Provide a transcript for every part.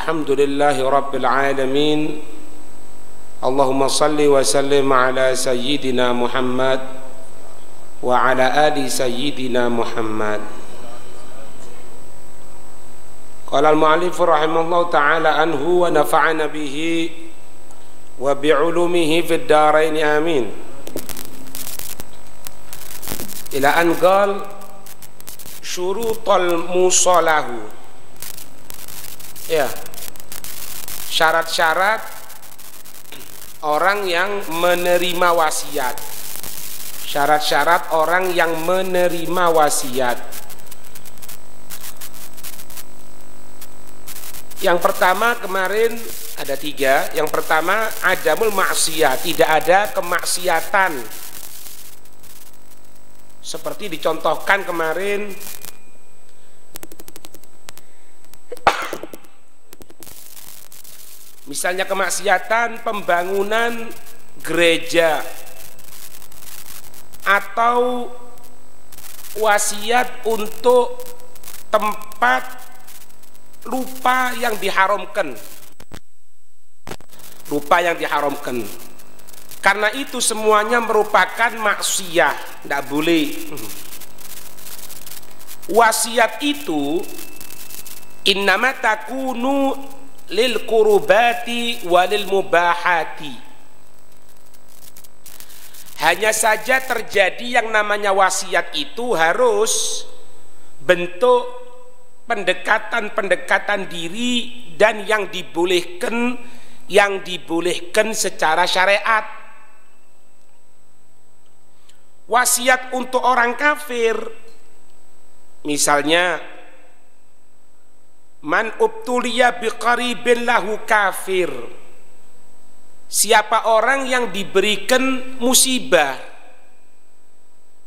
Alhamdulillahi Rabbil Alamin. Allahumma salli wa sallim ala Sayyidina Muhammad wa ala ali Sayyidina Muhammad. Qala al-mu'allif rahimahullahu ta'ala anhu wa nafa'ana bihi wa bi'ulumihi fid dharain amin. Ila an qala syurutul musalahu. Ya, syarat-syarat orang yang menerima wasiat. Syarat-syarat orang yang menerima wasiat. Yang pertama kemarin ada 3. Yang pertama adamul maksiat, tidak ada kemaksiatan. Seperti dicontohkan kemarin, misalnya kemaksiatan pembangunan gereja atau wasiat untuk tempat lupa yang diharamkan. Lupa yang diharamkan. Karena itu semuanya merupakan maksiat, tidak boleh. Wasiat itu innama takunu lil qurubati walil mubahati. Hanya saja terjadi yang namanya wasiat itu harus bentuk pendekatan diri dan yang dibolehkan secara syariat. Wasiat untuk orang kafir, misalnya man ubtuliya biqaribin lahu kafir, siapa orang yang diberikan musibah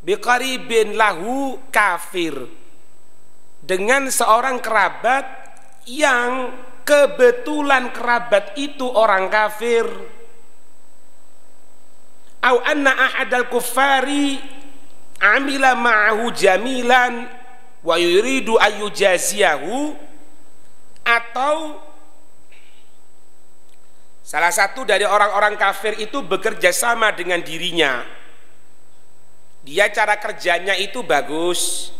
biqaribin lahu kafir, dengan seorang kerabat yang kebetulan kerabat itu orang kafir, au anna ahadal kuffari amila ma'ahu jamilan wa yuridu ayyujaziyahu, atau salah satu dari orang-orang kafir itu bekerja sama dengan dirinya. Dia cara kerjanya itu bagus,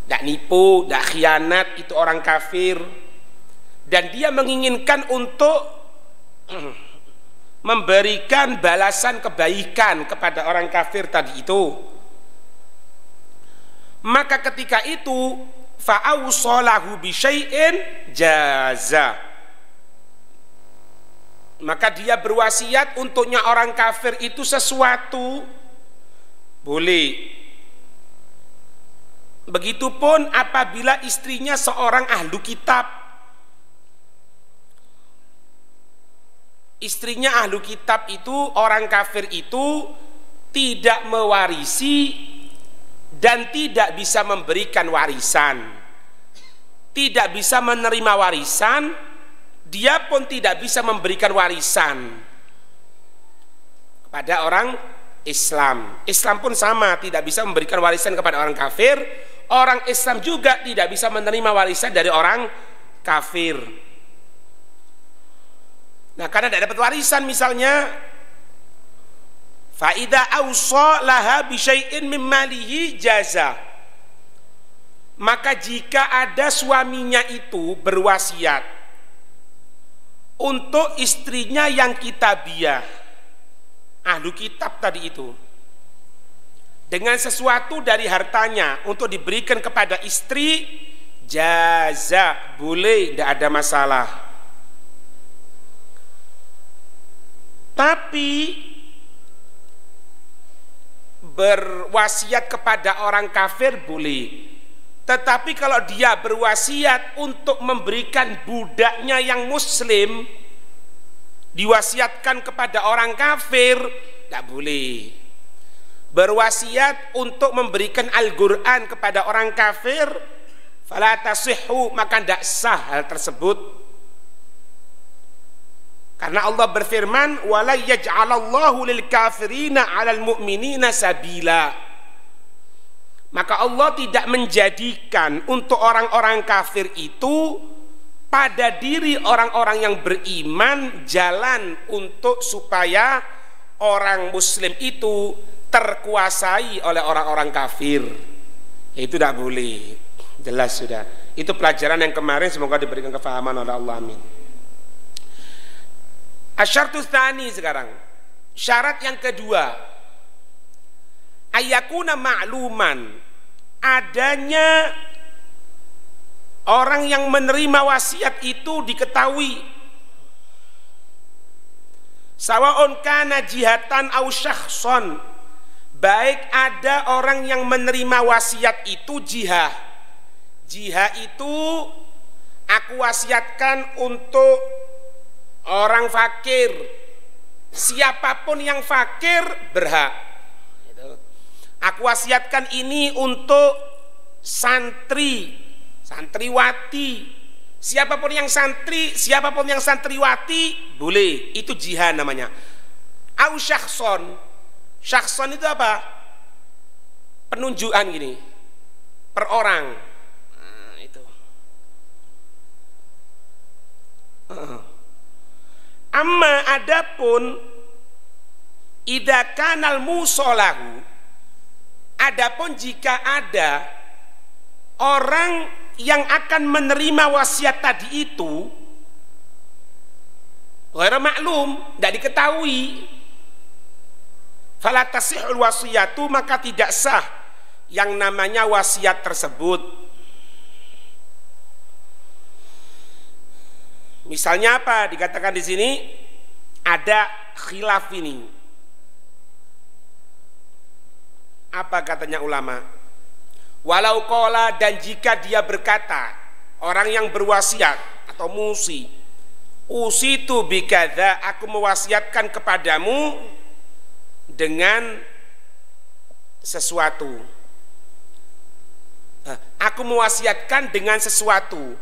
tidak nipu, tidak khianat, itu orang kafir, dan dia menginginkan untuk memberikan balasan kebaikan kepada orang kafir tadi itu. Maka ketika itu fa'awsalahu bisyai'in jaza, maka dia berwasiat untuknya orang kafir itu sesuatu, boleh. Begitupun apabila istrinya seorang ahlu kitab. Istrinya ahlu kitab itu, orang kafir itu tidak mewarisi dan tidak bisa memberikan warisan, tidak bisa menerima warisan, dia pun tidak bisa memberikan warisan kepada orang Islam. Islam pun sama, tidak bisa memberikan warisan kepada orang kafir. Orang Islam juga tidak bisa menerima warisan dari orang kafir. Nah, karena tidak dapat warisan, misalnya faida awsa laha bisyai'in min malihi jaza, maka jika ada suaminya itu berwasiat untuk istrinya yang kitabiah, ahlu kitab tadi itu, dengan sesuatu dari hartanya untuk diberikan kepada istri, jaza, boleh, tidak ada masalah. Tapi berwasiat kepada orang kafir boleh. Tetapi kalau dia berwasiat untuk memberikan budaknya yang muslim, diwasiatkan kepada orang kafir, tidak boleh. Berwasiat untuk memberikan Al-Quran kepada orang kafir, fala tasihhu, maka tidak sah hal tersebut. Karena Allah berfirman, wala yaj'alallahu lil kafirina 'alal mu'minina sabila. Maka Allah tidak menjadikan untuk orang-orang kafir itu pada diri orang-orang yang beriman jalan untuk supaya orang muslim itu terkuasai oleh orang-orang kafir. Itu tidak boleh. Jelas sudah. Itu pelajaran yang kemarin, semoga diberikan kefahaman oleh Allah, amin. Asyartu tsani sekarang. Syarat yang kedua, ayakuna ma'luman, adanya orang yang menerima wasiat itu diketahui. Sawaun kana jihatan au syakhson, baik ada orang yang menerima wasiat itu jihah. Jihah itu aku wasiatkan untuk orang fakir, siapapun yang fakir berhak. Aku wasiatkan ini untuk santri, santriwati, siapapun yang santri, siapapun yang santriwati boleh. Itu jihad namanya. Au syakhson, syakhson itu apa? Penunjukan gini, per orang. Nah, itu. Amma adapun idza kanal musolahu, adapun jika ada orang yang akan menerima wasiat tadi itu ghairu maklum, tidak diketahui, fala tasihul wasiyatu, maka tidak sah yang namanya wasiat tersebut. Misalnya apa? Dikatakan di sini ada khilaf ini. Apa katanya ulama? Walau qala, dan jika dia berkata, orang yang berwasiat atau musi, usitu bikadza, aku mewasiatkan kepadamu dengan sesuatu. Aku mewasiatkan dengan sesuatu.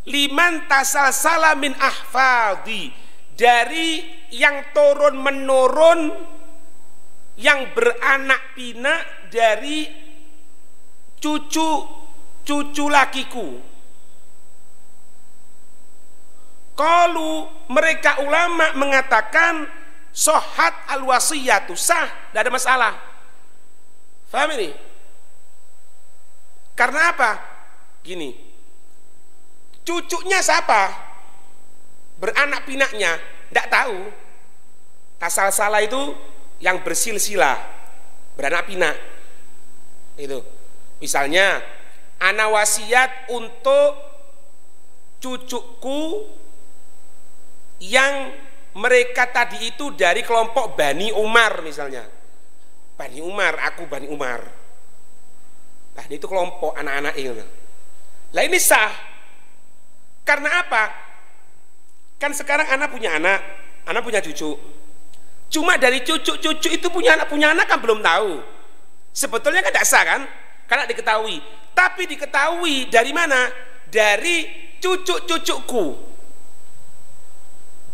Liman tasal salamin ahfadhi, dari yang turun menurun, yang beranak pinak dari cucu lakiku. Qalu, mereka ulama mengatakan sohat al wasiyatu, sah, tidak ada masalah. Faham ini? Karena apa? Gini, cucunya siapa? Beranak pinaknya tidak tahu. Tasal salah itu yang bersilsilah, beranak pinak. Itu. Misalnya, ana wasiat untuk cucuku yang mereka tadi itu dari kelompok Bani Umar misalnya. Bani Umar, aku Bani Umar. Nah, itu kelompok anak-anak itu. Lah ini sah. Karena apa? Kan sekarang anak punya anak punya cucu. Cuma dari cucu-cucu itu punya anak kan belum tahu. Sebetulnya kan tidak sah kan? Karena diketahui. Tapi diketahui dari mana? Dari cucu-cucuku.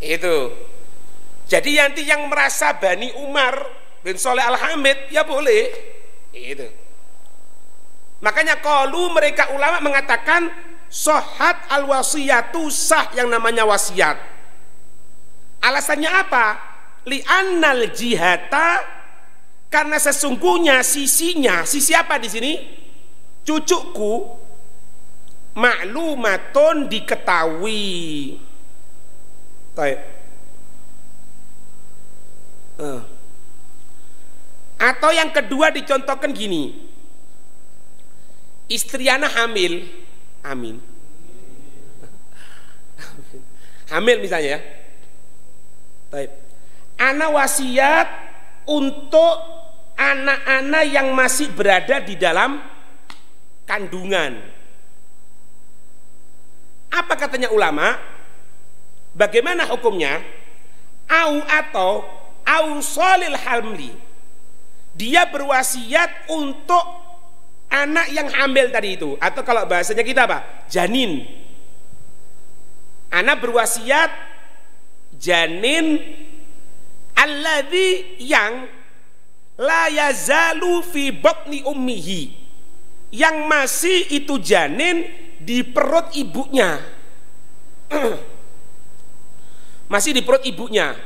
Itu. Jadi nanti yang merasa Bani Umar bin Soleh Al-Hamid ya boleh. Itu. Makanya qalu, mereka ulama mengatakan sohat al wasiyatu, sah yang namanya wasiat. Alasannya apa? Li'annal jihata, karena sesungguhnya sisinya, sisi apa di sini? Cucuku, maklumatun, diketahui. Baik. Atau yang kedua dicontohkan gini, istri anak hamil. Amin. Hamil misalnya ya. Baik. Ana wasiat untuk anak-anak yang masih berada di dalam kandungan. Apa katanya ulama? Bagaimana hukumnya? Au solil hamli. Dia berwasiat untuk anak yang hamil tadi itu, atau kalau bahasanya kita apa? Janin. Anak berwasiat janin alladzi, yang la yazalu fi batni ummihi, yang masih itu janin di perut ibunya. Masih di perut ibunya.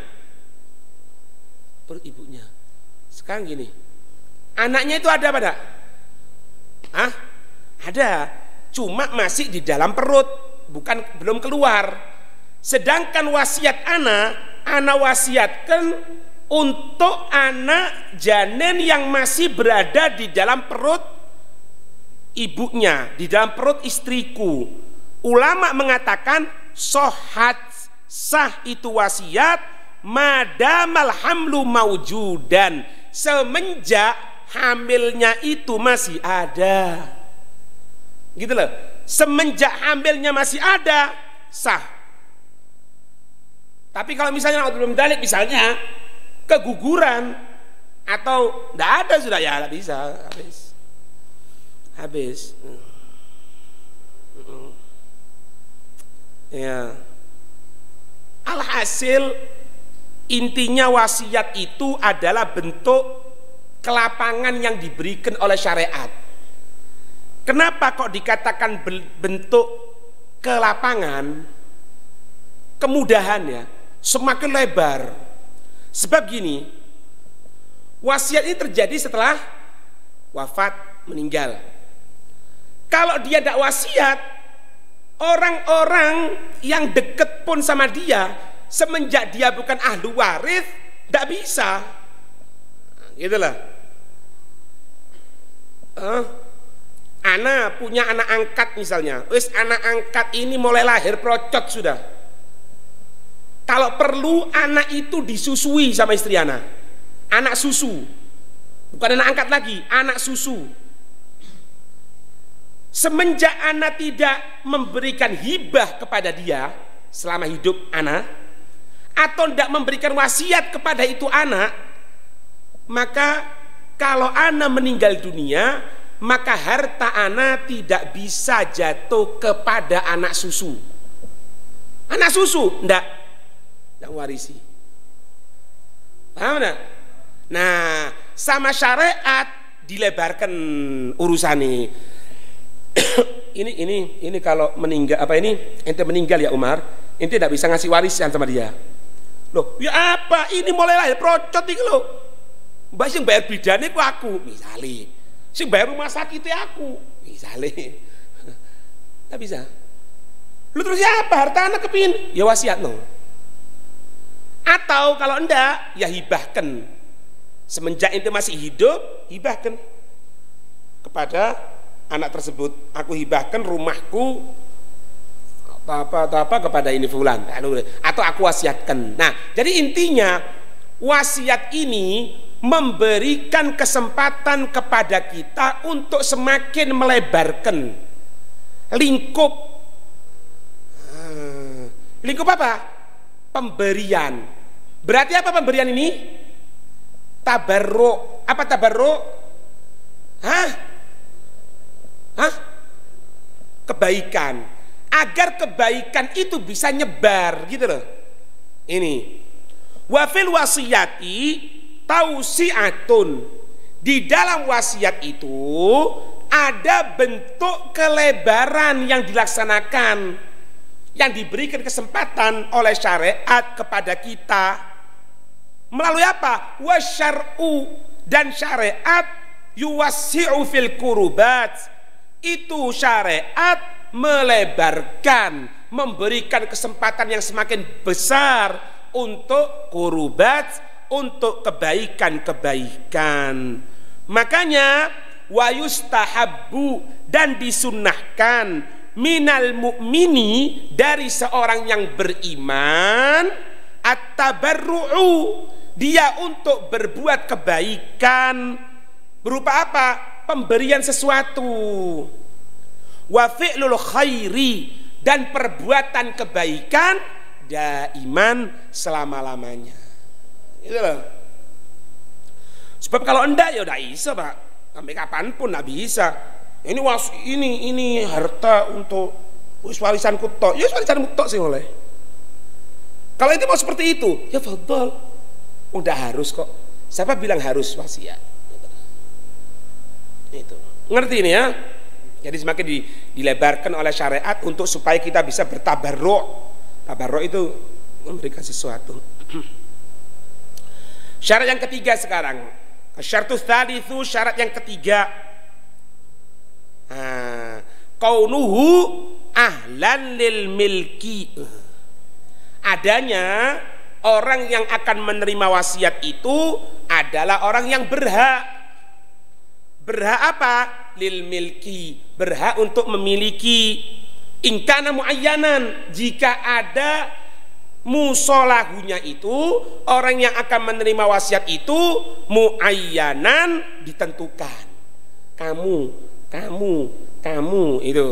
Perut ibunya. Sekarang gini, anaknya itu ada apa enggak? Hah? Ada. Cuma masih di dalam perut, belum keluar. Sedangkan wasiat anak wasiatkan untuk anak janin yang masih berada di dalam perut ibunya, di dalam perut istriku. Ulama mengatakan sah itu wasiat madamal hamlu maujudan, semenjak hamilnya itu masih ada. Gitu loh. Semenjak hamilnya masih ada, sah. Tapi kalau misalnya belum dalik, misalnya keguguran atau tidak ada sudah, ya tidak bisa, habis. Ya. Alhasil intinya wasiat itu adalah bentuk kelapangan yang diberikan oleh syariat. Kenapa kok dikatakan bentuk kelapangan? Kemudahan ya, semakin lebar. Sebab gini, wasiat ini terjadi setelah wafat, meninggal. Kalau dia tidak wasiat, orang-orang yang dekat pun sama dia, semenjak dia bukan ahli waris, tidak bisa. Gitulah. Ana punya anak angkat misalnya, anak angkat ini mulai lahir procot sudah. Kalau perlu anak itu disusui sama istri anak, anak susu, bukan anak angkat lagi, anak susu. Semenjak anak tidak memberikan hibah kepada dia selama hidup anak, atau tidak memberikan wasiat kepada itu anak, maka kalau anak meninggal dunia, maka harta anak tidak bisa jatuh kepada anak susu. Anak susu tidak warisi. Paham enggak? Nah, sama syariat dilebarkan urusan ini. ini kalau meninggal ente meninggal ya Umar, ente tidak bisa ngasih warisan sama dia. Loh, ya apa? Ini mulai lahir procot iki lho. Mbak sing bayar bidane ku aku, misale. Sing bayar rumah sakit aku, misale. Enggak bisa. Lu terus ya apa? Harta anak kepin? Ya wasiat no. Atau kalau enggak, ya hibahkan. Semenjak ente masih hidup, hibahkan kepada anak tersebut. Aku hibahkan rumahku apa kepada ini fulan, atau aku wasiatkan. Nah, jadi intinya wasiat ini memberikan kesempatan kepada kita untuk semakin melebarkan lingkup apa? Pemberian. Berarti apa pemberian ini? Tabarruk. Apa tabarruk? Hah? Kebaikan. Agar kebaikan itu bisa nyebar gitu loh. Ini. Wa fil wasiyati tausiatun. Di dalam wasiat itu ada bentuk kelebaran yang dilaksanakan, yang diberikan kesempatan oleh syariat kepada kita. Melalui apa? Wasyar'u, dan syariat yuwassi'u fil kurubat. Itu syariat melebarkan, memberikan kesempatan yang semakin besar untuk kurubat, untuk kebaikan-kebaikan. Makanya wa yustahabbu, dan disunnahkan minal mu'mini, dari seorang yang beriman, at-tabarru'u, dia untuk berbuat kebaikan berupa apa? Pemberian sesuatu. Wa fi'lul khairi, dan perbuatan kebaikan daiman, selama-lamanya. Itu loh. Sebab kalau enggak ya udah bisa Pak, sampai kapanpun enggak bisa. Ini harta untuk warisanku tok. Ya warisanku tok sih oleh. Kalau itu mau seperti itu, ya fadhol. Udah harus kok. Siapa bilang harus wasiat? Itu. Ngerti ini ya? Jadi semakin dilebarkan oleh syariat untuk supaya kita bisa bertabarruk, Tabarruk itu memberikan sesuatu. Syarat yang ketiga sekarang. Syaratus tsalitsu, syarat yang ketiga. Kaunuhu ahlan lil milki. Adanya orang yang akan menerima wasiat itu adalah orang yang berhak. Berhak apa? Lil milki, berhak untuk memiliki. In kana muayyanan, jika ada musolahunya itu, orang yang akan menerima wasiat itu muayyanan, ditentukan. Kamu itu.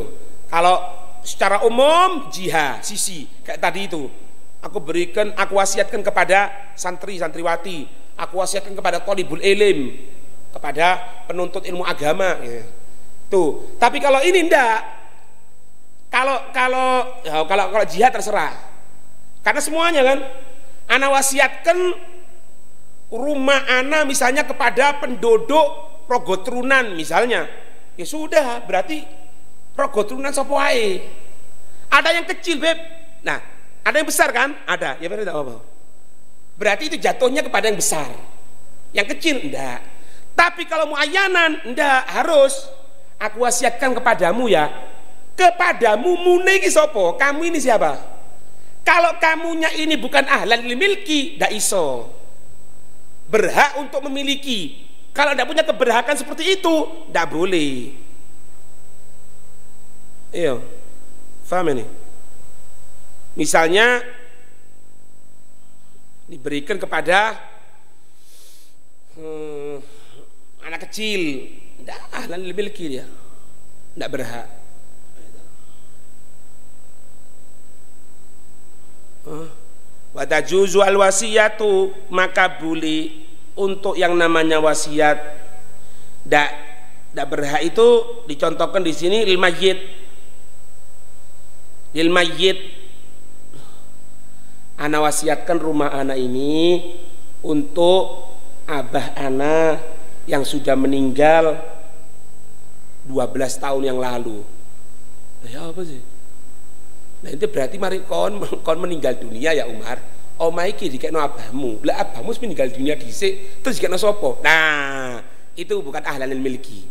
Kalau secara umum jihad, sisi kayak tadi itu. Aku wasiatkan kepada santri-santriwati, aku wasiatkan kepada thalibul ilim, kepada penuntut ilmu agama gitu. Tuh. Tapi kalau ini enggak. Kalau jihad terserah. Karena semuanya kan, ana wasiatkan rumah ana misalnya kepada penduduk Rogo Trunan misalnya. Ya sudah, berarti Rogo Trunan sapa wae. Ada yang kecil, Beb. Nah, ada yang besar kan? Ada. Ya berarti apa? Berarti itu jatuhnya kepada yang besar. Yang kecil enggak. Tapi kalau muayyanan enggak, harus aku wasiatkan kepadamu ya. Kepadamu mune iki sapa? Kamu ini siapa? Kalau kamunya ini bukan ahlan lil milki, ndak iso. Berhak untuk memiliki. Kalau ndak punya keberhakan seperti itu, ndak boleh. Iya. Paham ini? Misalnya diberikan kepada anak kecil, ndak ahlan lil milki dia. Ndak berhak. Watajuzu al wasiyatu, maka boleh untuk yang namanya wasiat. Dak berhak itu dicontohkan di sini lil mayyit. Lil mayyit, ana wasiatkan rumah ana ini untuk abah ana yang sudah meninggal 12 tahun yang lalu. Ya apa sih? Nah itu berarti mari kon meninggal dunia ya Umar. Omah iki dikekno abahmu. Lah abahmu meninggal dunia dhisik terus dikekno sapa? Nah, itu bukan ahlan milki.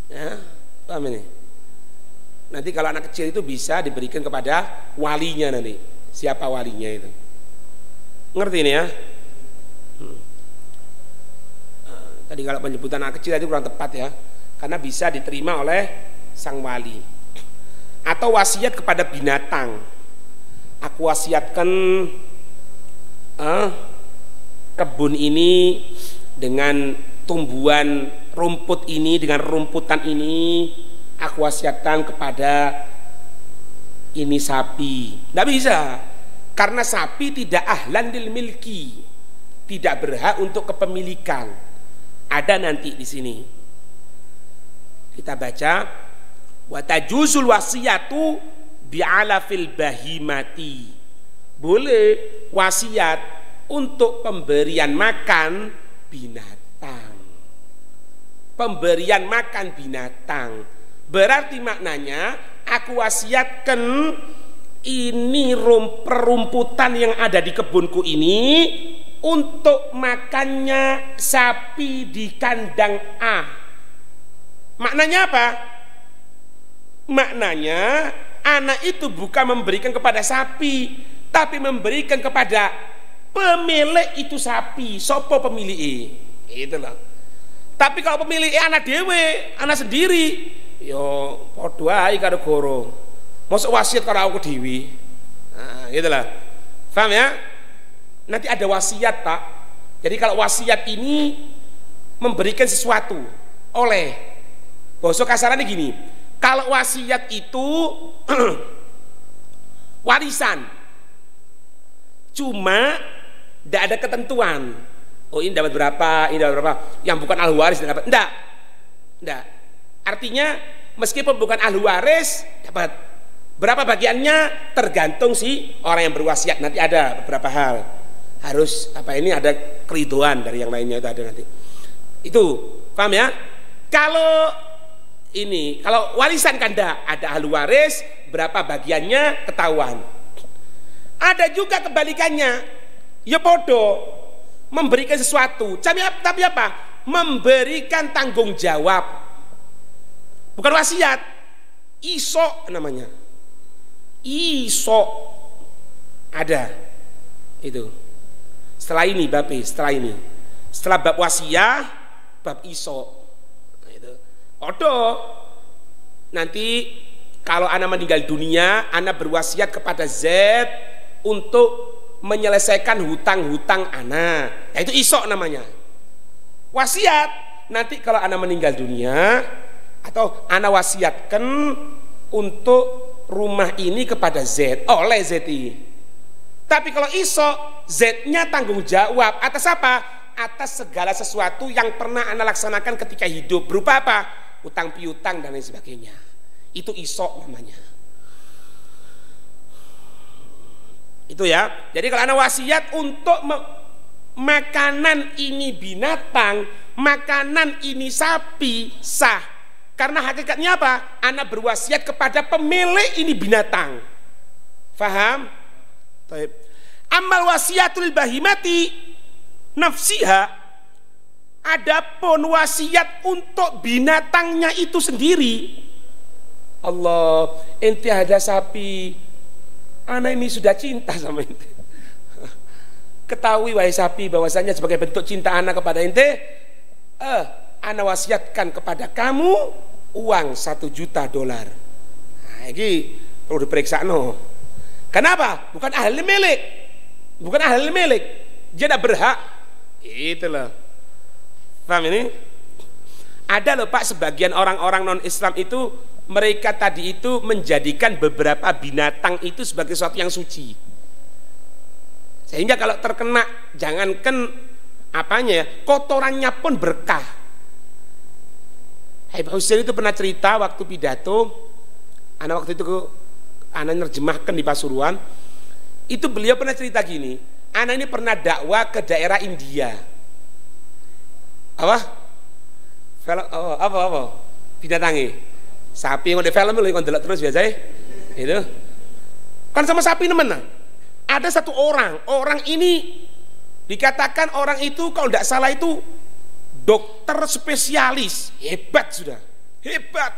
Ya, paham ini? Nanti kalau anak kecil itu bisa diberikan kepada walinya nanti. Siapa walinya itu? Ngerti ini ya? Tadi kalau penyebutan anak kecil itu kurang tepat ya. Karena bisa diterima oleh sang wali. Atau wasiat kepada binatang. Aku wasiatkan kebun ini dengan tumbuhan rumput ini, dengan rumputan ini, aku wasiatkan kepada ini sapi. Tidak bisa, karena sapi tidak ahlan lil milki, tidak berhak untuk kepemilikan. Ada nanti di sini. Kita baca. Wa tajuzul wasiyatu bi'ala fil bahimati. Boleh wasiat untuk pemberian makan binatang. Pemberian makan binatang berarti maknanya aku wasiatkan ini perumputan yang ada di kebunku ini untuk makannya sapi di kandang A. Maknanya apa? Maknanya anak itu bukan memberikan kepada sapi, tapi memberikan kepada pemilik itu sapi. Sopo pemilik? Itulah. Tapi kalau pemilik anak dewe, anak sendiri, yo podo ae karo goro. Mosok wasiat karo aku dewi. Nah, gitulah. Paham ya? Nanti ada wasiat, Pak. Jadi kalau wasiat ini memberikan sesuatu oleh, basa kasarannya gini. Kalau wasiat itu warisan, cuma tidak ada ketentuan. Oh ini dapat berapa, ini dapat berapa. Yang bukan ahli waris dapat. Enggak. Artinya meskipun bukan ahli waris dapat. Berapa bagiannya tergantung si orang yang berwasiat. Nanti ada beberapa hal. Harus apa ini ada keriduan dari yang lainnya itu ada nanti. Itu paham ya? Kalau warisan kan ada ahli waris, berapa bagiannya ketahuan. Ada juga kebalikannya, ya podo, memberikan sesuatu, tapi apa? Memberikan tanggung jawab, bukan wasiat. Iso namanya, iso ada itu. Setelah ini bab setelah bab wasiat, bab iso. Nah, itu. Podo. Nanti kalau ana meninggal dunia, ana berwasiat kepada Z untuk menyelesaikan hutang-hutang ana. Ya itu isok namanya. Wasiat. Nanti kalau ana meninggal dunia atau ana wasiatkan untuk rumah ini kepada Z oleh ZI. Tapi kalau isok, Z-nya tanggung jawab atas apa? Atas segala sesuatu yang pernah ana laksanakan ketika hidup. Berupa apa? Utang piutang dan lain sebagainya. Itu isok namanya. Itu ya. Jadi kalau ana wasiat untuk makanan ini binatang, makanan ini sapi, sah. Karena hakikatnya apa? Ana berwasiat kepada pemilik ini binatang. Faham? Baik. Amal wasiatul bahimati nafsiha, adapun wasiat untuk binatangnya itu sendiri. Allah, ente ada sapi, anak ini sudah cinta sama ente. Ketahui wahai sapi bahwasanya sebagai bentuk cinta anak kepada ente, anak wasiatkan kepada kamu uang $1 juta. Nah, ini perlu diperiksa no. Kenapa? Bukan ahli milik, bukan ahli milik, dia tidak berhak. Itu loh. Paham ini? Ada loh Pak, sebagian orang-orang non Islam itu mereka tadi itu menjadikan beberapa binatang itu sebagai sesuatu yang suci, sehingga kalau terkena, jangankan apanya ya, kotorannya pun berkah. Habib Hussein itu pernah cerita waktu pidato, anak waktu itu anak nerjemahkan di Pasuruan, itu beliau pernah cerita gini, anak ini pernah dakwah ke daerah India. Apa binatangnya sapi yang ada film lu yang delok terus biasa itu kan sama sapi nemen. Ada satu orang ini dikatakan orang itu kalau tidak salah itu dokter spesialis, hebat, sudah hebat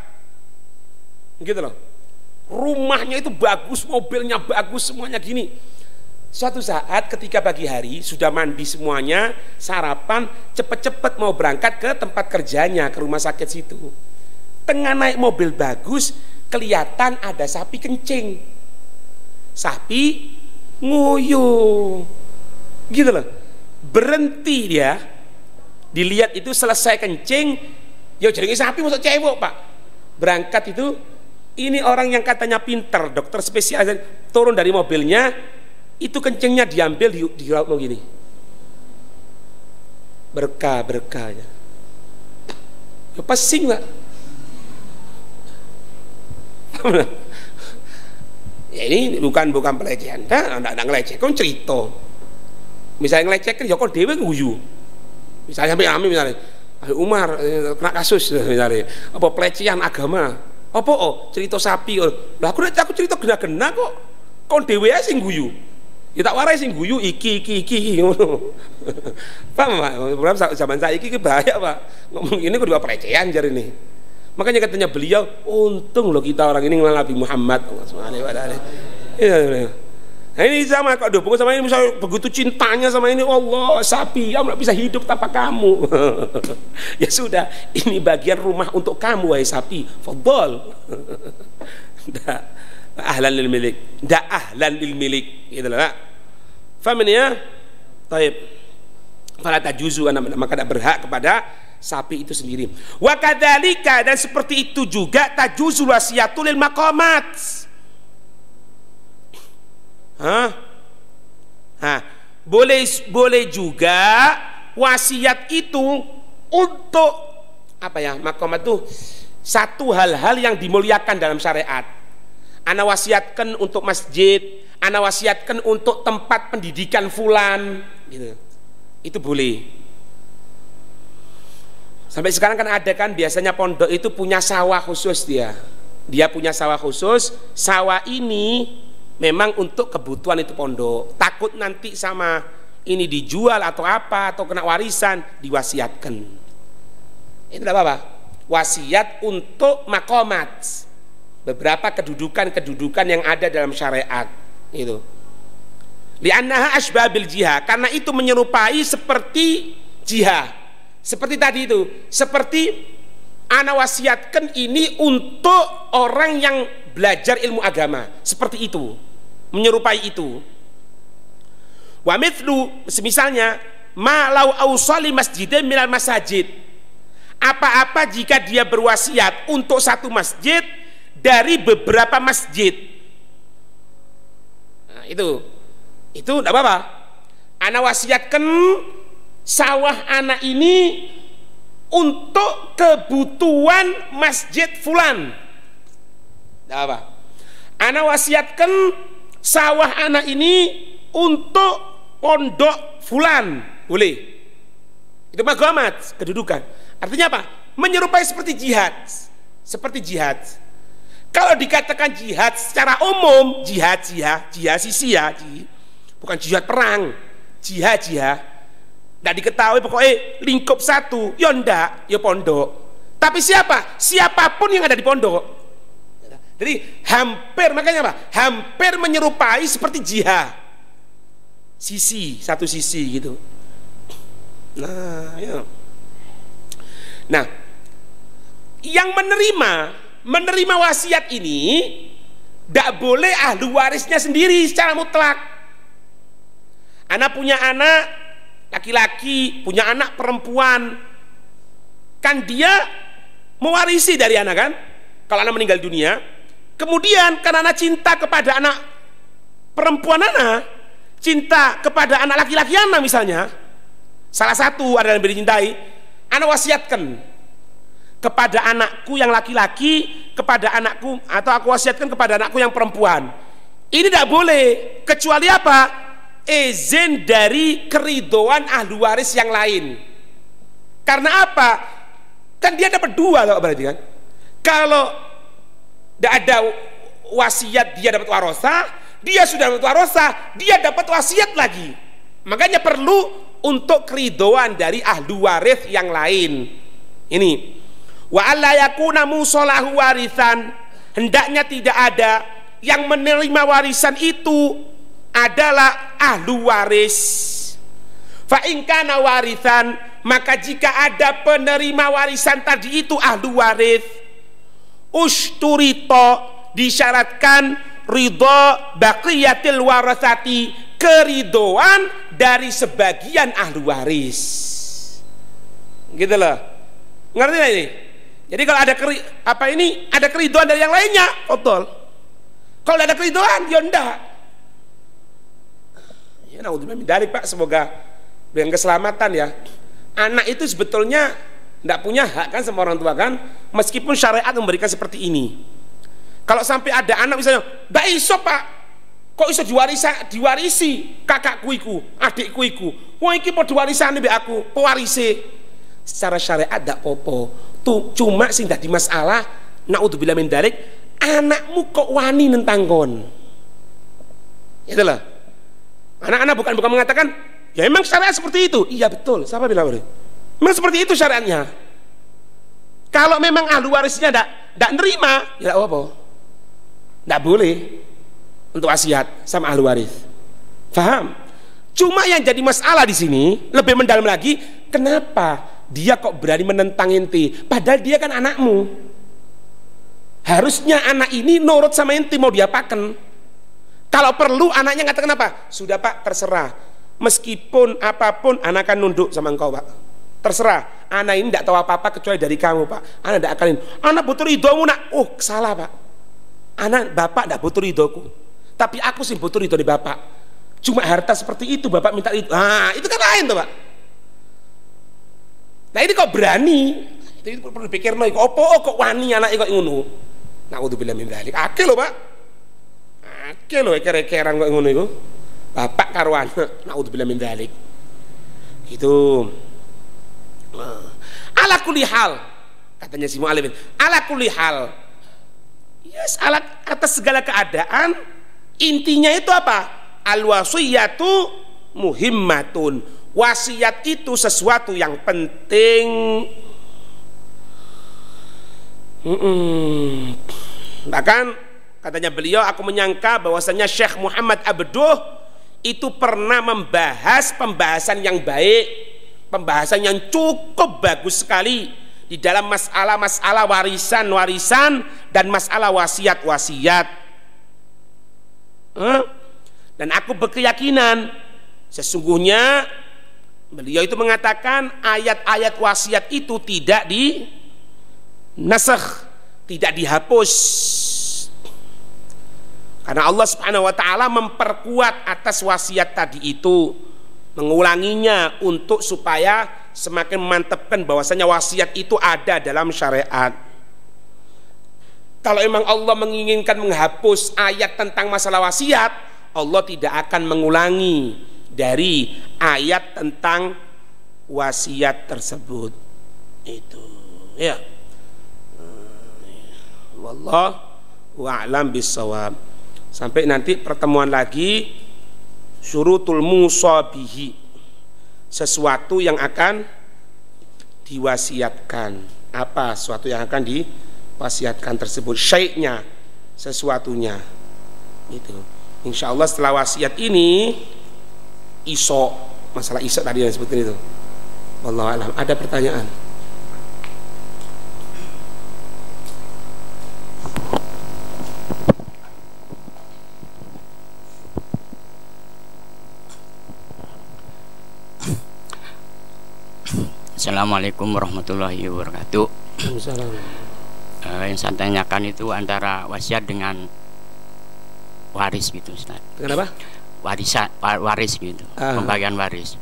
gitu loh, rumahnya itu bagus, mobilnya bagus, semuanya gini. Suatu saat ketika pagi hari sudah mandi semuanya, sarapan, cepet-cepet mau berangkat ke tempat kerjanya, ke rumah sakit situ. Tengah naik mobil bagus, kelihatan ada sapi kencing, sapi nguyuh, gitu loh. Berhenti dia, dilihat itu selesai kencing, ya jadi sapi masuk cewek Pak. Berangkat itu, ini orang yang katanya pinter, dokter spesialis, turun dari mobilnya, itu kencingnya diambil di laut begini, berkah-berkahnya, ya pesing Pak. Ya ini bukan pelecehan, enggak ngelecehkan, cerita. Misalnya ngelecehkan, ya kok dewe nguyu. Misalnya sampai Ami misalnya, Umar kena kasus misalnya, apa pelecehan agama, apa cerita sapi, lah aku cerita gena-gena kok, dewe aja sing guyu. Ya tak warai sing guyu iki ngono. Paham Pak? Zaman saya iki bahaya Pak. Ngomong ini kok pelecehan jar ini. Makanya katanya beliau, untung loh kita orang ini mengenal Nabi Muhammad. Nah ini sama kok dihubungkan sama ini, misalnya begitu cintanya sama ini, Allah sapi, kamu tidak bisa hidup tanpa kamu. Ya sudah, ini bagian rumah untuk kamu wahai sapi, fadhol. Dah ahlan lil milik, dah ahlan lil milik, gitu lah. Faham ini ya? Taib. Fala tajuzu, maka tidak berhak kepada sapi itu sendiri. Wa kadzalika, dan seperti itu juga tajuzul wasiyatul lil maqamat. Boleh juga wasiat itu untuk apa ya? Maqamat itu satu hal-hal yang dimuliakan dalam syariat. Ana wasiatkan untuk masjid, ana wasiatkan untuk tempat pendidikan fulan, gitu. Itu boleh. Sampai sekarang kan ada kan, biasanya pondok itu punya sawah khusus dia punya sawah khusus. Sawah ini memang untuk kebutuhan itu pondok, takut nanti sama ini dijual atau apa atau kena warisan, diwasiatkan. Itu tidak apa-apa. Wasiat untuk makomat, beberapa kedudukan yang ada dalam syariat itu. Li'annaha asbabil jihad, karena itu menyerupai seperti jihad. Seperti tadi itu, seperti ana wasiatkan ini untuk orang yang belajar ilmu agama, seperti itu, menyerupai itu. Wa mithlu, misalnya ma lau ausali masjidin minal masajid, apa-apa jika dia berwasiat untuk satu masjid dari beberapa masjid. Nah, itu tidak apa-apa. Ana wasiatkan sawah anak ini untuk kebutuhan masjid fulan, tidak apa. Ana wasiatkan sawah anak ini untuk pondok fulan, boleh. Itu magomat, kedudukan. Artinya apa? Menyerupai seperti jihad. Seperti jihad. Kalau dikatakan jihad secara umum, jihad sisi ya, bukan jihad perang, jihad. Tidak diketahui pokoknya lingkup satu, ya ndak, ya pondok. Tapi siapapun yang ada di pondok. Jadi hampir, makanya apa? Hampir menyerupai seperti jihad. Satu sisi gitu. Nah, ya. Nah, yang menerima wasiat ini tidak boleh ahli warisnya sendiri secara mutlak. Anak punya anak laki-laki, punya anak perempuan, kan dia mewarisi dari anak kan. Kalau anak meninggal dunia, kemudian karena anak cinta kepada anak perempuan anak, cinta kepada anak laki-laki anak misalnya, salah satu ada yang dicintai, anak wasiatkan kepada anakku yang laki-laki, kepada anakku, atau aku wasiatkan kepada anakku yang perempuan. Ini tidak boleh, kecuali apa? Izin dari keridhaan ahli waris yang lain. Karena apa? Kan dia dapat dua loh, berarti kan. Kalau tidak ada wasiat dia dapat warosah, dia sudah dapat warosah, dia dapat wasiat lagi. Makanya perlu untuk keridhaan dari ahli waris yang lain. Ini wa alla yakuna musalahu warisan, hendaknya tidak ada yang menerima warisan itu adalah ahli waris. Fa in kana warisan, maka jika ada penerima warisan tadi itu ahli waris, usturito, disyaratkan ridho baqiyatil warasati, keridhaan dari sebagian ahli waris. Gitu loh. Ngerti gak ini? Jadi kalau ada ada keridhaan dari yang lainnya, betul. Kalau ada keridhaan, ya enggak. Ya naudzubillah min dzalik, Pak, semoga dengan keselamatan ya. Anak itu sebetulnya enggak punya hak kan sama orang tua kan, meskipun syariat memberikan seperti ini. Kalau sampai ada anak misalnya, "Ndak iso, Pak. Kok iso diwarisi kakakku iku, adikku iku. Wong iki padha warisane mbek aku, pewarise." Secara syariat ndak apa-apa. Tuh cuma sing dadi masalah, naudzubillah min dzalik, anakmu kok wani nentang kon. Itulah. Anak-anak bukan mengatakan, "Ya memang syariat seperti itu." Iya betul. Siapa bilang begitu? Memang seperti itu syariatnya. Kalau memang ahli warisnya ndak nerima, ya apa-apa. Ndak boleh untuk wasiat sama ahli waris. Faham? Cuma yang jadi masalah di sini lebih mendalam lagi, kenapa dia kok berani menentang ente? Padahal dia kan anakmu. Harusnya anak ini nurut sama ente, mau diapakan. Kalau perlu anaknya ngatakan apa? Sudah Pak, terserah. Meskipun apapun anak akan nunduk sama engkau Pak. Terserah. Anak ini tidak tahu apa-apa kecuali dari kamu Pak. Anak tidak akalin. Anak butuh ridhomu nak. Oh salah Pak. Anak bapak tidak butuh ridhoku. Tapi aku sih butuh ridho di bapak. Cuma harta seperti itu bapak minta itu. Nah itu kan lain tuh Pak. Nah ini kok berani? Itu perlu pikir lagi. Kok wani anak kok ngono? Naudzubillah min dzalik. Akeh lho Pak. Akeh lho kere-keran kok ngono iku. Bapak karo anak. Naudzubillah min dzalik. Itu. Ala kulli hal, katanya si mu'alifin. Ala kulli hal. Yes, atas segala keadaan Intinya itu apa? Al-wasiyatu muhimmatun. Wasiat itu sesuatu yang penting. Bahkan katanya beliau, aku menyangka bahwasanya Syekh Muhammad Abduh itu pernah membahas pembahasan yang baik, pembahasan yang cukup bagus sekali di dalam masalah-masalah warisan-warisan dan masalah wasiat-wasiat. Dan aku berkeyakinan sesungguhnya beliau itu mengatakan ayat-ayat wasiat itu tidak dinasakh, tidak dihapus, karena Allah Subhanahu wa taala memperkuat atas wasiat tadi itu, mengulanginya untuk supaya semakin memantapkan bahwasanya wasiat itu ada dalam syariat. Kalau memang Allah menginginkan menghapus ayat tentang masalah wasiat, Allah tidak akan mengulangi dari ayat tentang wasiat tersebut. Itu ya. Wallahu a'lam bissawab. Sampai nanti pertemuan lagi, syurutul musabihi, sesuatu yang akan diwasiatkan. Apa sesuatu yang akan diwasiatkan tersebut? Syai'nya, sesuatunya. Itu. Insya Allah setelah wasiat ini, masalah isok tadi yang sebutin itu. Wallahu a'lam. Ada pertanyaan? Assalamualaikum warahmatullahi wabarakatuh. Yang saya tanyakan itu antara wasiat dengan waris gitu, Ustaz. Kenapa? Waris gitu, pembagian waris.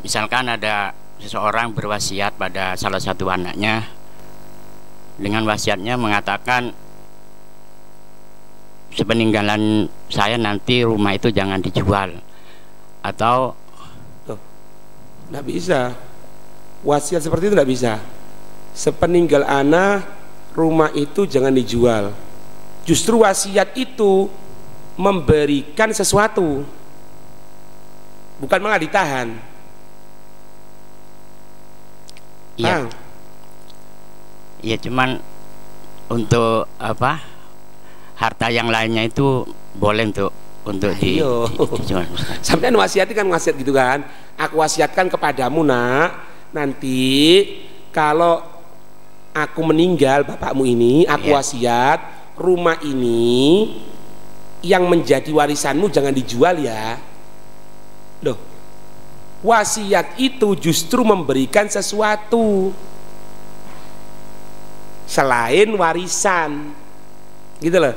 Misalkan ada seseorang berwasiat pada salah satu anaknya, dengan wasiatnya mengatakan sepeninggalan saya nanti rumah itu jangan dijual, atau nggak bisa. Wasiat seperti itu nggak bisa. Sepeninggal anak, rumah itu jangan dijual. Justru wasiat itu memberikan sesuatu, bukan malah ditahan. Iya. Iya, cuman untuk apa? Harta yang lainnya itu boleh untuk dijual. Sampai wasiat kan wasiat gitu kan. Aku wasiatkan kepadamu, nak, nanti kalau aku meninggal, bapakmu ini, aku wasiat rumah ini yang menjadi warisanmu jangan dijual ya. Loh, wasiat itu justru memberikan sesuatu selain warisan, gitu loh.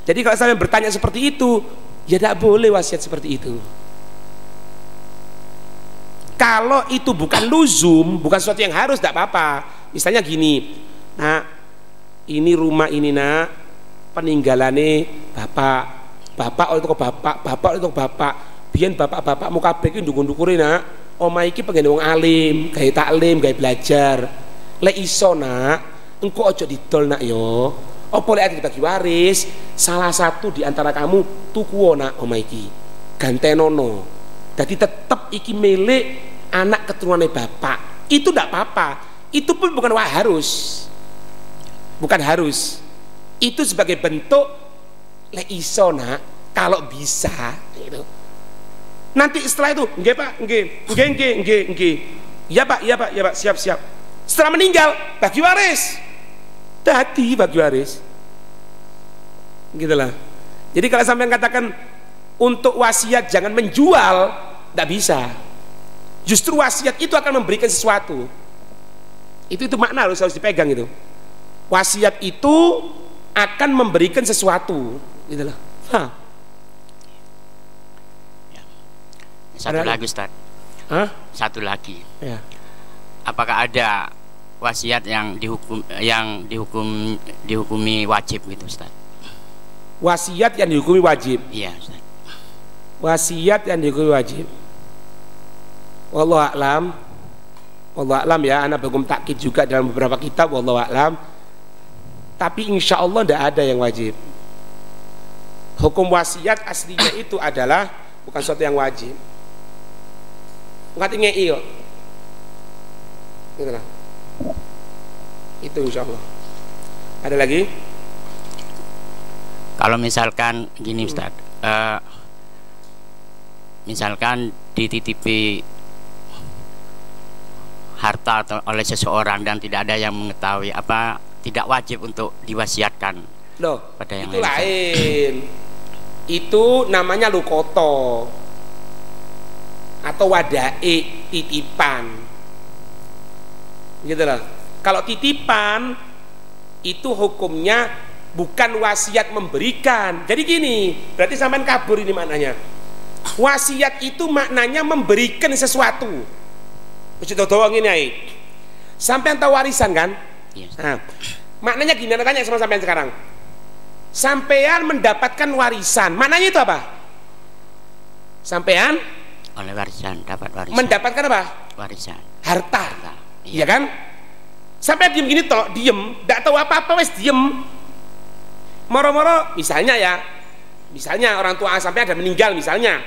Jadi kalau saya bertanya seperti itu, ya tidak boleh wasiat seperti itu. Kalau itu bukan luzum, bukan sesuatu yang harus, tidak apa-apa. Misalnya gini, nah ini rumah ini nak, peninggalannya bapak itu ke bapak itu ke bapak. Biyen bapak muka kabeh iki ndukun-ndukure nak, omah iki pengen wong alim, gawe taklim, gawe belajar. Lek iso nak, engko aja didol nak yo. Apa lek dibagi waris, salah satu di antara kamu tuku nak omah iki. Gantenono. Jadi tetap iki milik anak keturunannya bapak. Itu tidak apa-apa. Itu pun bukan harus. Bukan harus. Itu sebagai bentuk lek iso nak, kalau bisa gitu. Nanti setelah itu, nggih Pak, nggih. Ya Pak, siap. Setelah meninggal bagi waris. Tadi bagi waris. Gitulah. Jadi kalau sampai katakan untuk wasiat jangan menjual, tidak bisa. Justru wasiat itu akan memberikan sesuatu. Itu makna harus dipegang itu. Wasiat itu akan memberikan sesuatu, gitulah. Satu lagi, Ustaz. Satu lagi. Ya. Apakah ada wasiat yang dihukumi wajib gitu, Ustaz? Wasiat yang dihukumi wajib. Iya, Ustaz. Wasiat yang dihukumi wajib. Wallahu a'lam ya, anak bagum takkid juga dalam beberapa kitab, wallahu a'lam. Tapi insya Allah tidak ada yang wajib. Hukum wasiat aslinya itu adalah bukan sesuatu yang wajib. Nggak ngei kok. Gitu lah. Itu insya Allah. Ada lagi? Kalau misalkan gini Ustaz, misalkan dititipi harta atau oleh seseorang dan tidak ada yang mengetahui, apa tidak wajib untuk diwasiatkan? Loh, pada yang itu lain. Itu namanya lukoto atau wadai, titipan. Gitu loh. Kalau titipan itu hukumnya bukan wasiat memberikan. Jadi gini, berarti sampean kabur ini maknanya. Wasiat itu maknanya memberikan sesuatu. Mesti doang ini ai. Sampean tahu warisan kan? Yes. Nah, maknanya gini, tanya sama sampean sekarang. Sampean mendapatkan warisan, maknanya itu apa? Sampean oleh warisan, dapat warisan. Mendapatkan apa? Warisan. Harta. Iya. Iya kan? Sampai diem gini toh, diem, tidak tahu apa-apa, wes diem. Moro-moro, misalnya ya, misalnya orang tua sampai ada meninggal misalnya,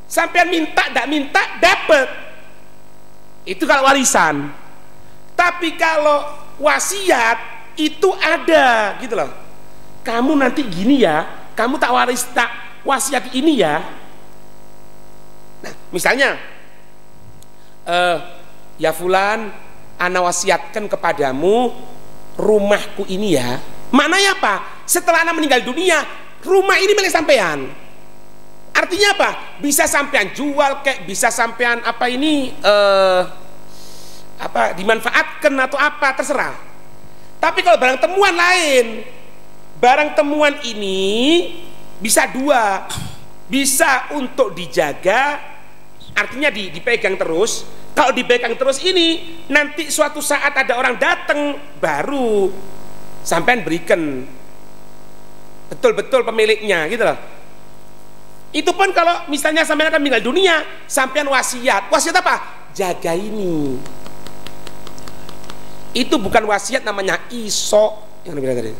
sampai minta, tidak minta, dapat. Itu kalau warisan. Tapi kalau wasiat itu ada, gitu loh. Kamu nanti gini ya, kamu tak wasiat ini ya. Nah, misalnya, ya fulan, ana wasiatkan kepadamu rumahku ini ya. Maknanya apa? Setelah anak meninggal dunia, rumah ini milik sampean. Artinya apa? Bisa sampean jual, kayak bisa sampean apa ini apa dimanfaatkan atau apa, terserah. Tapi kalau barang temuan lain, barang temuan ini bisa dua, bisa untuk dijaga, artinya dipegang terus. Kalau dipegang terus ini, nanti suatu saat ada orang datang baru sampean berikan betul-betul pemiliknya, gitu loh. Itu pun kalau misalnya sampean akan meninggal dunia, sampean wasiat. Wasiat apa? Jaga ini. Itu bukan wasiat, namanya iso yang bilang tadi.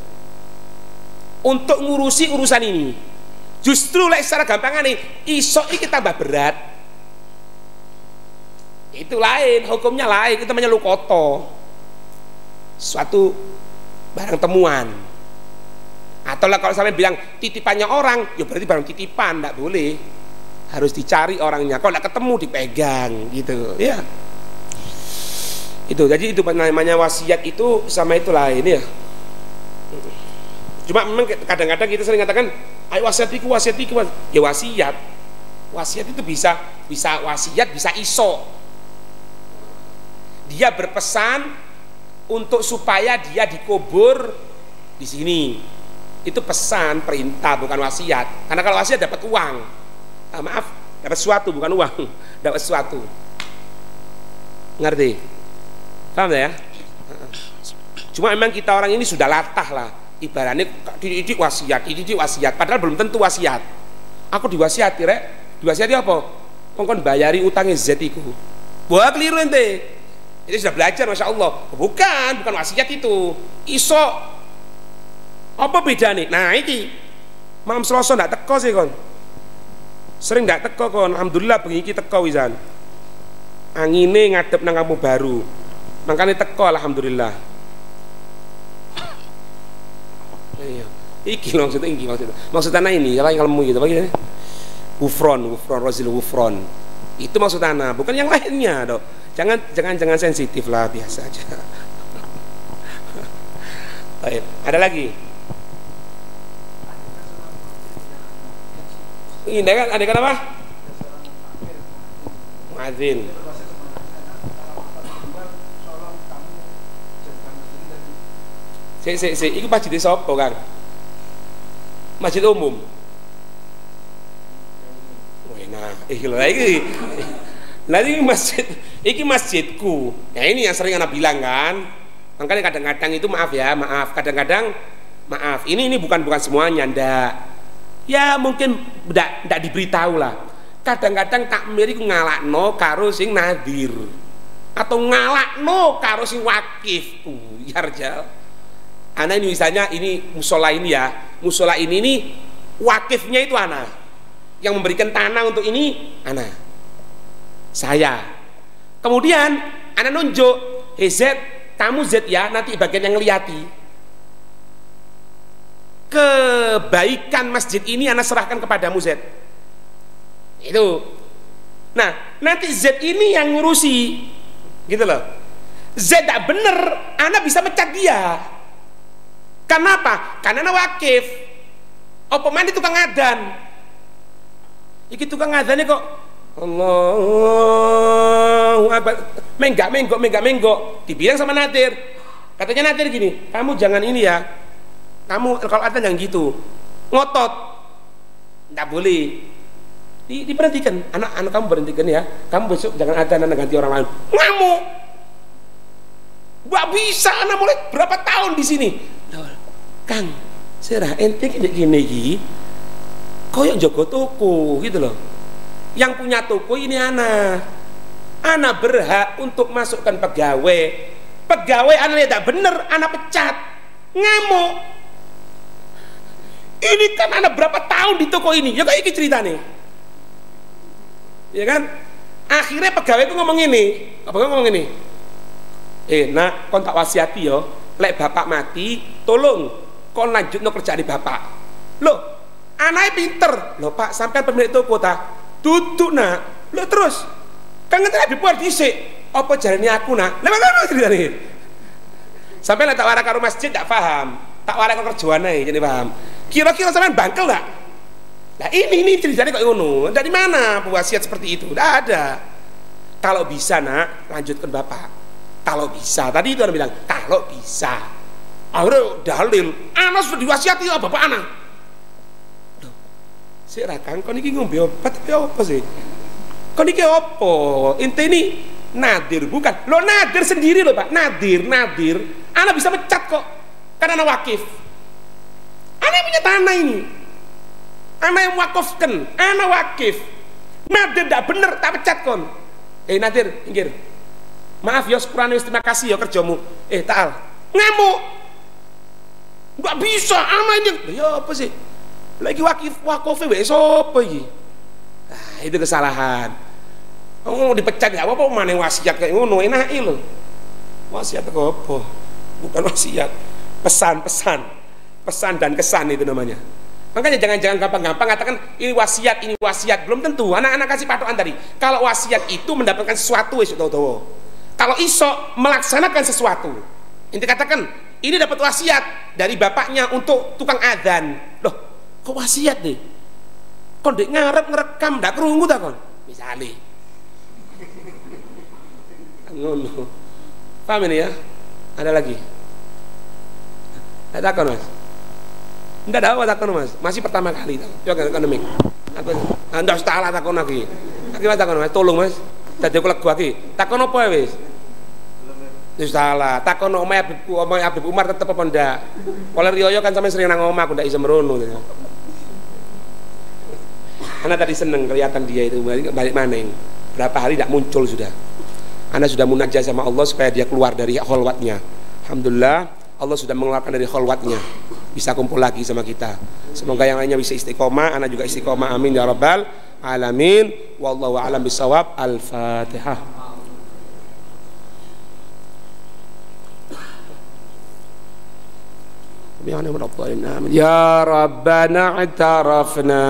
Untuk ngurusi urusan ini. Justru secara gampang nih, iso ini tambah berat. Itu lain, hukumnya lain. Itu namanya lukoto. Suatu barang temuan. Atau lah kalau sampai bilang titipannya orang, ya berarti barang titipan, tidak boleh. Harus dicari orangnya. Kalau tidak ketemu dipegang, gitu. Ya. Itu. Jadi itu namanya wasiat itu sama itu lain ya. Cuma memang kadang-kadang kita sering katakan, ayo wasiatiku. Ya wasiat. Wasiat itu bisa wasiat, bisa iso. Dia berpesan untuk supaya dia dikubur di sini. Itu pesan, perintah, bukan wasiat. Karena kalau wasiat dapat uang, maaf, dapat sesuatu, bukan uang, dapat sesuatu. Ngerti? Paham ya? Cuma memang kita orang ini sudah latah lah. Ibaratnya dididik wasiat, padahal belum tentu wasiat. Aku diwasiati, rek. Diwasiati apa? Kongkon bayari utangnya Z iku. Wah, keliru ente. Itu sudah belajar, masya Allah. Bukan wasiat itu. Iso. Apa beda nih? Nah ini Malam Selasa ndak teko sih kon. Sering ndak teko kon. Alhamdulillah bengi iki teko wisan. Angine ngadep nang Kampung Baru. Makanya teko alhamdulillah. Iya. Iki maksudnya iki maksudnya ini apa yang ilmu gitu bagaimana? Wufron rozil wufron. Itu maksudnya, bukan yang lainnya dok. Jangan sensitif lah, biasa aja. Baik, ada lagi? Ini kan ada apa? Muadzin. Iku masjid sapa, Kang? Masjid umum. Nah, iki masjid, iki masjidku. Ya ini yang sering anak bilang kan. Makanya kadang-kadang itu maaf, kadang-kadang maaf. Ini bukan semuanya, ndak. Ya mungkin ndak diberitahu lah. Kadang-kadang takmir iku ngalakno karo sing nadir. Atau ngalakno karo sing wakif. Ya rejal. Ana ini misalnya ini musola ini ya. Musola ini nih wakifnya itu ana, yang memberikan tanah untuk ini ana, saya. Kemudian ana nunjuk, Z, kamu Z ya, nanti bagian yang ngelihati kebaikan masjid ini ana serahkan kepadamu Z. Itu. Nah, nanti Z ini yang ngurusi, gitu loh. Z tak bener, ana bisa mecat dia. Kenapa? Karena ana wakif. Apa mandi tukang adan? Iki tukang adannya kok Allahu Akbar, menggak, dibilang sama Nadir. Katanya Nadir gini, kamu jangan ini ya, kamu kalau adan jangan gitu, ngotot, nggak boleh. Diberhentikan, anak kamu berhentikan ya, kamu besok jangan adan, ganti orang lain. Ngamuk, nggak bisa, anak mulai berapa tahun di sini. Kang, serah ente gini, kau yang jago toko gitu loh. Yang punya toko ini anak berhak untuk masukkan pegawai. Pegawai anak tidak bener, anak pecat, ngamuk. Ini kan anak berapa tahun di toko ini, ya kayak ini ceritanya, ya kan? Akhirnya pegawai itu ngomong ini, nak kon tak wasiati yo, lek bapak mati, tolong kon lanjut no kerja di bapak. Loh, anaknya pinter, loh pak, sampai pemilik toko ta, duduk nak, loh terus, kan ngerti lebih puas disik, apa jalannya aku nak, lewat apa ceritanya? Sampai lah tak warak karo masjid tak paham, tak warak karo kerjaan aja jadi paham. Kira-kira sampean bangkel nggak? Nah ini ceritanya kok ngono. Dari mana wasiat seperti itu? Tidak ada. Kalau bisa nak, lanjutkan bapak. Kalau bisa, tadi itu orang bilang kalau bisa. Akhirnya dalil, anak sudah diwasiati ya bapak anak. Loh, si Rakang, kau ini ngombe obat tapi apa sih? Kau ini apa? Inti ini Nadir bukan? Lo Nadir sendiri loh pak, Nadir. Anak bisa mecat kok, kan anak wakif. Anak punya tanah ini, anak yang wakafkan, anak wakif. Nadir tidak bener, tak pecat kon. Nadir, pinggir. Maaf ya, sekurang-kurangnya terima kasih ya kerjamu. Taal, ngamuk. Nggak bisa, anak ini. Ya apa sih? Lagi wakaf apa ini? Nah, itu kesalahan. Oh, dipecat ya apa mana wasiat kayak ngono, enak loh. Wasiat kok apa? Bukan wasiat, pesan dan kesan itu namanya. Makanya jangan gampang-gampang katakan ini wasiat, belum tentu. Anak-anak kasih patokan tadi. Kalau wasiat itu mendapatkan sesuatu wis utawa. Kalau iso melaksanakan sesuatu. Inti katakan ini dapat wasiat dari bapaknya untuk tukang adzan. Loh, kok wasiat deh? Kok ndek ngarep ngerekam ndak krungu ta kon? Misale. Ngono. Paham ini ya? Ada lagi? Ada takon mas? Enggak ada apa takon mas? Masih pertama kali. Coba ekonomik. Aku ndak salah takon lagi. Akibat takon mas, tolong mas. Dadi aku lego iki. Takon apa wis? Wis salah. Takon omahe Habib Umar tetep apa ndak? Oleh riyo kan sampe sering nang omah aku ndak iso merono. Karena tadi seneng kelihatan dia itu balik maning. Berapa hari tidak muncul sudah. Anda sudah munajat sama Allah supaya dia keluar dari kholwatnya. Alhamdulillah Allah sudah mengeluarkan dari kholwatnya, bisa kumpul lagi sama kita. Semoga yang lainnya bisa istiqomah, Anda juga istiqomah, amin ya rabbal alamin. Wallahu a'lam bishawab. Al-Fatihah. Ya Rabbana i'tarafna